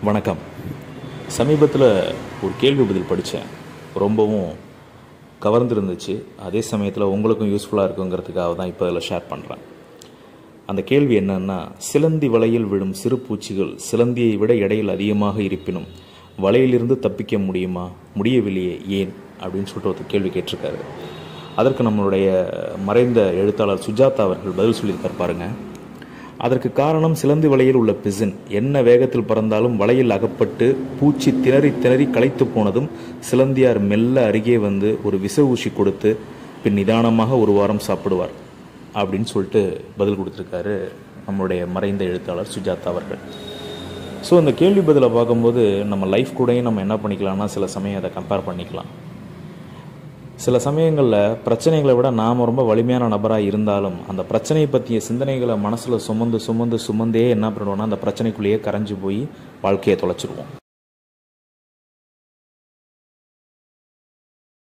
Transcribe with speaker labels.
Speaker 1: வணக்கம். சமீபத்தில் ஒரு கேள்வி பதில் படித்தேன். ரொம்பவும் கவர்ந்துருந்துச்சு. அதே சமயத்தில் உங்களுக்கும் யூஸ்ஃபுல்லாக இருக்குங்கிறதுக்காக தான் இப்போ அதில் ஷேர் பண்ணுறேன். அந்த கேள்வி என்னன்னா, சிலந்தி வலையில் விழும் சிறு பூச்சிகள் சிலந்தியை விட எடையில் அதிகமாக இருப்பினும் வலையிலிருந்து தப்பிக்க முடியுமா, முடியவில்லையே, ஏன் அப்படின்னு சொல்லிட்டு ஒரு கேள்வி கேட்டிருக்காரு. அதற்கு நம்மளுடைய மறைந்த எழுத்தாளர் சுஜாதா அவர்கள் பதில் சொல்லியிருக்கார் பாருங்க. அதற்கு காரணம் சிலந்தி வலையில் உள்ள பிசின் என்ன வேகத்தில் பறந்தாலும் வலையில் அகப்பட்டு பூச்சி திணறி திணறி களைத்து போனதும் சிலந்தியார் மெல்ல அருகே வந்து ஒரு விச ஊசி கொடுத்து பின் நிதானமாக ஒரு வாரம் சாப்பிடுவார் அப்படின்னு சொல்லிட்டு பதில் கொடுத்துருக்காரு நம்மளுடைய மறைந்த எழுத்தாளர் சுஜாதா அவர்கள். ஸோ அந்த கேள்வி பதிலை பார்க்கும்போது நம்ம லைஃப் கூடயும் நம்ம என்ன பண்ணிக்கலாம்னா, சில சமயம் அதை கம்பேர் பண்ணிக்கலாம். சில சமயங்களில் பிரச்சனைகளை விட நாம் ரொம்ப வலிமையான நபராக இருந்தாலும் அந்த பிரச்சனையை பற்றிய சிந்தனைகளை மனசில் சுமந்தே என்ன பண்ணுவோம்னா அந்த பிரச்சனைக்குள்ளேயே கரைஞ்சி போய் வாழ்க்கையை தொலைச்சிருவோம்.